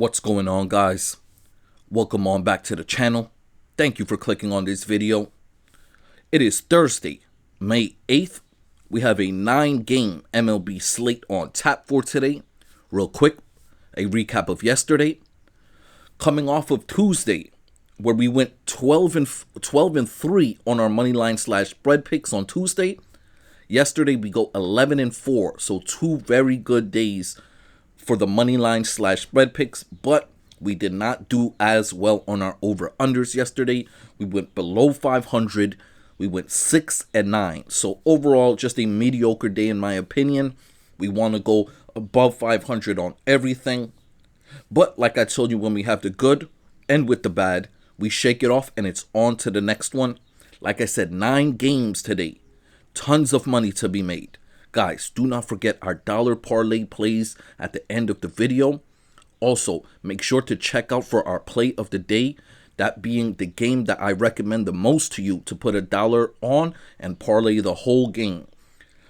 What's going on, guys? Welcome on back to the channel. Thank you for clicking on this video. It is Thursday, May 8th. We have a 9-game MLB slate on tap for today. Real quick, a recap of yesterday. Coming off of Tuesday, where we went 12 and 3 on our moneyline / spread picks on Tuesday. Yesterday we go 11 and 4, so two very good days for the moneyline / spread picks, but we did not do as well on our over-unders yesterday. We went below 500. We went 6 and 9. So overall, just a mediocre day in my opinion. We want to go above 500 on everything. But like I told you, when we have the good and with the bad, we shake it off and it's on to the next one. Like I said, 9 games today. Tons of money to be made. Guys, do not forget our dollar parlay plays at the end of the video. Also, make sure to check out for our play of the day, that being the game that I recommend the most to you to put $1 on and parlay the whole game.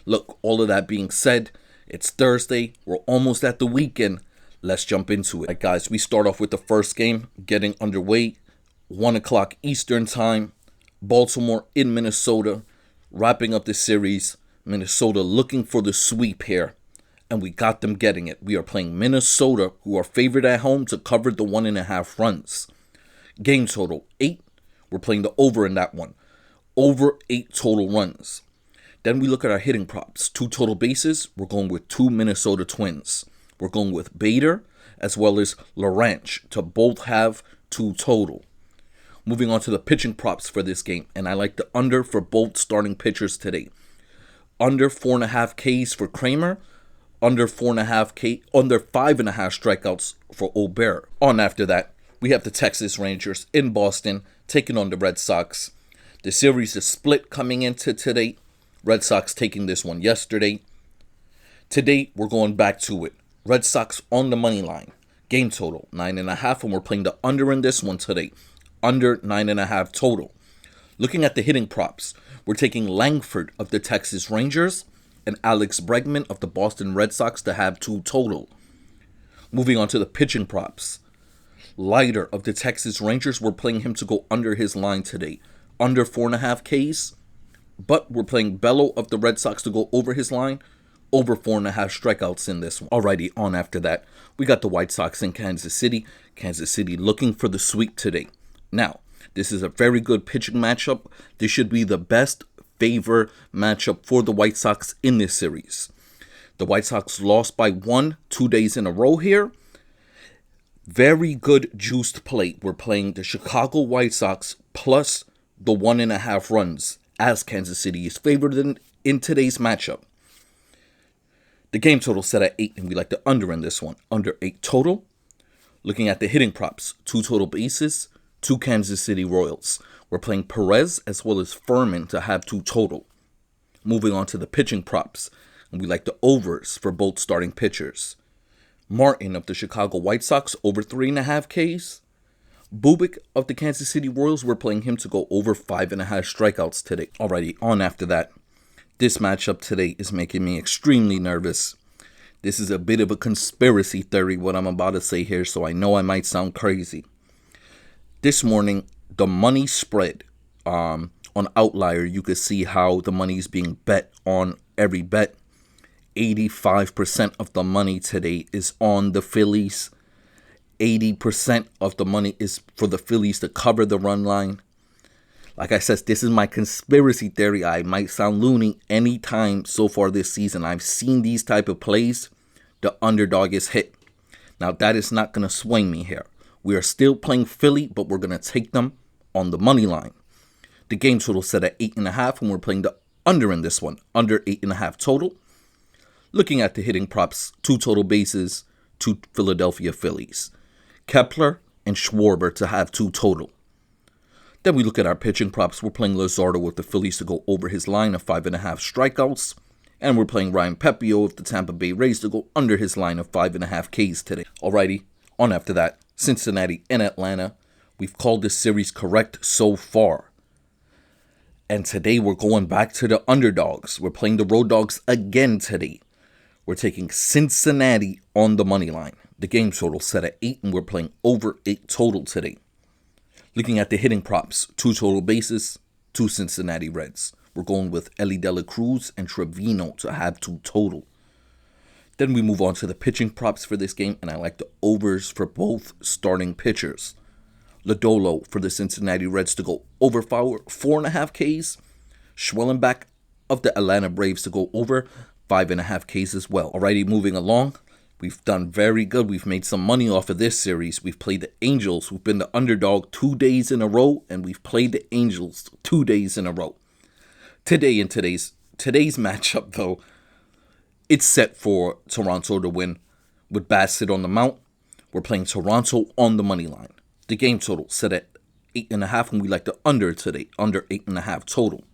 Look, all of that being said, it's Thursday. We're almost at the weekend. Let's jump into it. All right, guys, we start off with the first game getting underway. 1 o'clock Eastern time. Baltimore in Minnesota. Wrapping up the series. Minnesota looking for the sweep here, and we got them getting it. We are playing Minnesota, who are favored at home to cover the 1.5 runs. Game total 8. We're playing the over in that one. Over 8 total runs. Then we look at our hitting props. 2 total bases. We're going with 2 Minnesota Twins. We're going with Bader as well as Laranche to both have 2 total. Moving on to the pitching props for this game, and I like the under for both starting pitchers today. Under 4.5 Ks for Kramer, under 5.5 strikeouts for Ober. On after that, we have the Texas Rangers in Boston taking on the Red Sox. The series is split coming into today. Red Sox taking this one yesterday. Today, we're going back to it. Red Sox on the money line. Game total 9.5, and we're playing the under in this one today. Under 9.5 total. Looking at the hitting props, we're taking Langford of the Texas Rangers and Alex Bregman of the Boston Red Sox to have 2 total. Moving on to the pitching props. Leiter of the Texas Rangers, we're playing him to go under his line today. Under 4.5 Ks. But we're playing Bello of the Red Sox to go over his line. Over 4.5 strikeouts in this one. Alrighty, on after that, we got the White Sox in Kansas City. Kansas City looking for the sweep today. Now, this is a very good pitching matchup. This should be the best favor matchup for the White Sox in this series. The White Sox lost by 1 2 days in a row here. Very good juiced play. We're playing the Chicago White Sox plus the 1.5 runs as Kansas City is favored in today's matchup. The game total set at 8, and we like the under in this one. Under 8 total. Looking at the hitting props, 2 total bases. 2 Kansas City Royals. We're playing Perez as well as Furman to have 2 total. Moving on to the pitching props. And we like the overs for both starting pitchers. Martin of the Chicago White Sox over 3.5 Ks. Bubic of the Kansas City Royals, we're playing him to go over 5.5 strikeouts today. Alrighty, on after that. This matchup today is making me extremely nervous. This is a bit of a conspiracy theory, what I'm about to say here, so I know I might sound crazy. This morning, the money spread on Outlier, you could see how the money is being bet on every bet. 85% of the money today is on the Phillies. 80% of the money is for the Phillies to cover the run line. Like I said, this is my conspiracy theory. I might sound loony anytime so far this season. I've seen these type of plays. The underdog is hit. Now, that is not going to swing me here. We are still playing Philly, but we're going to take them on the money line. The game total set at 8.5, and we're playing the under in this one. Under 8.5 total. Looking at the hitting props, 2 total bases, 2 Philadelphia Phillies. Kepler and Schwarber to have 2 total. Then we look at our pitching props. We're playing Luzardo with the Phillies to go over his line of 5.5 strikeouts. And we're playing Ryan Pepiot of the Tampa Bay Rays to go under his line of 5.5 Ks today. Alrighty, on after that. Cincinnati and Atlanta. We've called this series correct so far. And today we're going back to the underdogs. We're playing the road dogs again today. We're taking Cincinnati on the money line. The game total set at 8, and we're playing over 8 total today. Looking at the hitting props, 2 total bases, 2 Cincinnati Reds. We're going with Ellie De La Cruz and Trevino to have 2 total. Then we move on to the pitching props for this game, and I like the overs for both starting pitchers. Lodolo for the Cincinnati Reds to go over 4.5 Ks. Schwellenbach of the Atlanta Braves to go over 5.5 Ks as well. Alrighty, moving along. We've done very good. We've made some money off of this series. We've played the Angels, who've been the underdog 2 days in a row, and we've played the Angels 2 days in a row. Today in today's matchup, though, it's set for Toronto to win with Bassett on the mound. We're playing Toronto on the money line. The game total set at 8.5, and we like the under today, under 8.5 total.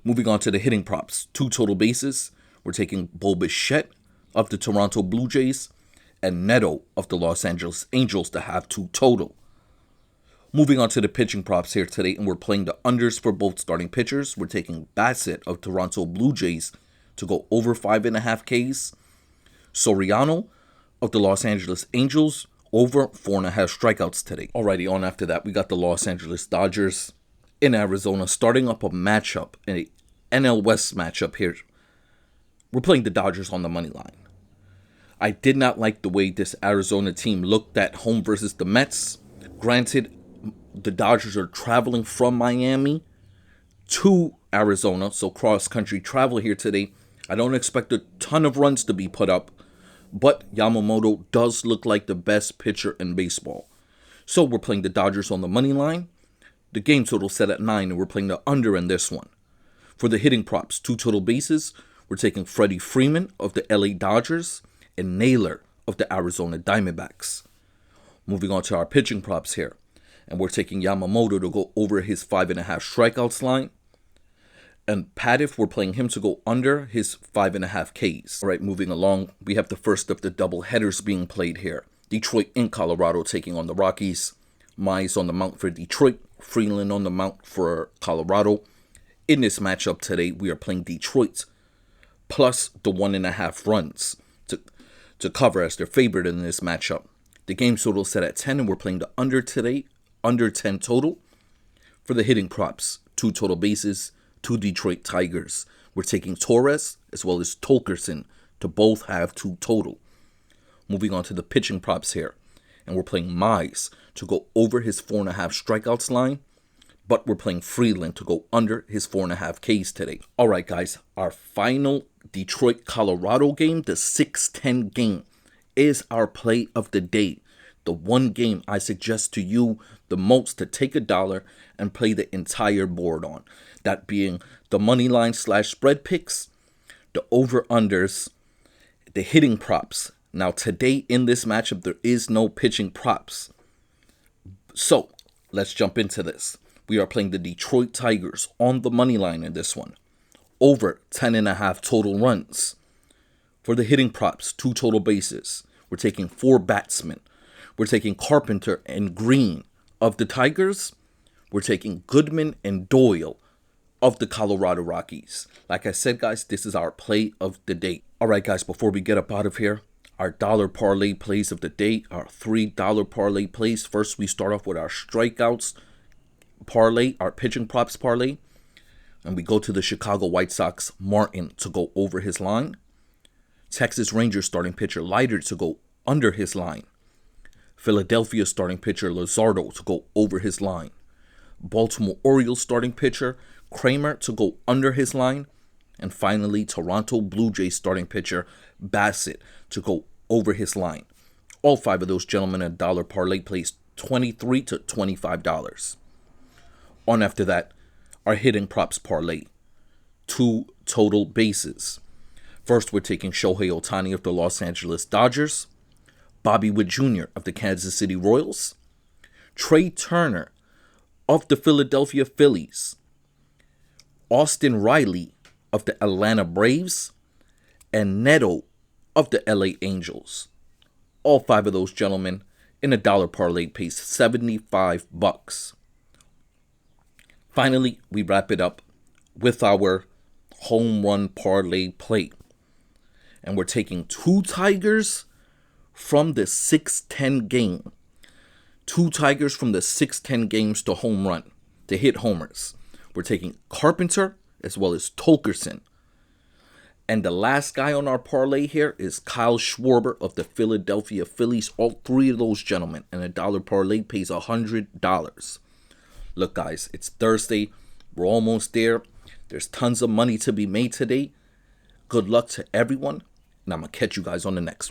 Moving on to the hitting props, 2 total bases. We're taking Bo Bichette of the Toronto Blue Jays and Neto of the Los Angeles Angels to have 2 total. Moving on to the pitching props here today, and we're playing the unders for both starting pitchers. We're taking Bassett of Toronto Blue Jays to go over 5.5 Ks. Soriano of the Los Angeles Angels over 4.5 strikeouts today. Alrighty, on after that, we got the Los Angeles Dodgers in Arizona starting up a matchup, an NL West matchup here. We're playing the Dodgers on the money line. I did not like the way this Arizona team looked at home versus the Mets. Granted, the Dodgers are traveling from Miami to Arizona, so cross-country travel here today. I don't expect a ton of runs to be put up, but Yamamoto does look like the best pitcher in baseball. So we're playing the Dodgers on the money line. The game total set at 9, and we're playing the under in this one. For the hitting props, 2 total bases. We're taking Freddie Freeman of the LA Dodgers and Naylor of the Arizona Diamondbacks. Moving on to our pitching props here. And we're taking Yamamoto to go over his 5.5 strikeouts line. And Padif, we're playing him to go under his 5.5 Ks. All right, moving along, we have the first of the double headers being played here. Detroit in Colorado taking on the Rockies. Mize on the mound for Detroit. Freeland on the mound for Colorado. In this matchup today, we are playing Detroit plus the 1.5 runs to cover as their favorite in this matchup. The game total set at 10, and we're playing the under today, under 10 total. For the hitting props, 2 total bases, 2 Detroit Tigers. We're taking Torres as well as Tolkerson to both have 2 total. Moving on to the pitching props here. And we're playing Mize to go over his 4.5 strikeouts line. But we're playing Freeland to go under his 4.5 Ks today. All right, guys. Our final Detroit-Colorado game, the 6-10 game, is our play of the day. The one game I suggest to you the most to take $1 and play the entire board on. That being the money line / spread picks, the over-unders, the hitting props. Now, today in this matchup, there is no pitching props. So, let's jump into this. We are playing the Detroit Tigers on the money line in this one. Over 10.5 total runs. For the hitting props, 2 total bases. We're taking 4 batsmen. We're taking Carpenter and Green of the Tigers. We're taking Goodman and Doyle of the Colorado Rockies. Like I said, guys, this is our play of the day. All right, guys, before we get up out of here, our dollar parlay plays of the day, our $3 parlay plays. First, we start off with our strikeouts parlay, our pitching props parlay. And we go to the Chicago White Sox, Martin, to go over his line. Texas Rangers starting pitcher Leiter to go under his line. Philadelphia starting pitcher Luzardo to go over his line. Baltimore Orioles starting pitcher Kramer to go under his line. And finally, Toronto Blue Jays starting pitcher Bassett to go over his line. All 5 of those gentlemen at dollar parlay plays $23 to $25. On after that, our hitting props parlay. 2 total bases. First, we're taking Shohei Ohtani of the Los Angeles Dodgers. Bobby Witt Jr. of the Kansas City Royals. Trey Turner of the Philadelphia Phillies. Austin Riley of the Atlanta Braves. And Neto of the LA Angels. All 5 of those gentlemen in a dollar parlay pays $75. Finally, we wrap it up with our home run parlay play. And we're taking 2 Tigers from the 6-10 game. 2 Tigers from the 6-10 games to home run, to hit homers. We're taking Carpenter as well as Tolkerson. And the last guy on our parlay here is Kyle Schwarber of the Philadelphia Phillies. All 3 of those gentlemen. And a dollar parlay pays $100. Look, guys, it's Thursday. We're almost there. There's tons of money to be made today. Good luck to everyone. And I'm going to catch you guys on the next one.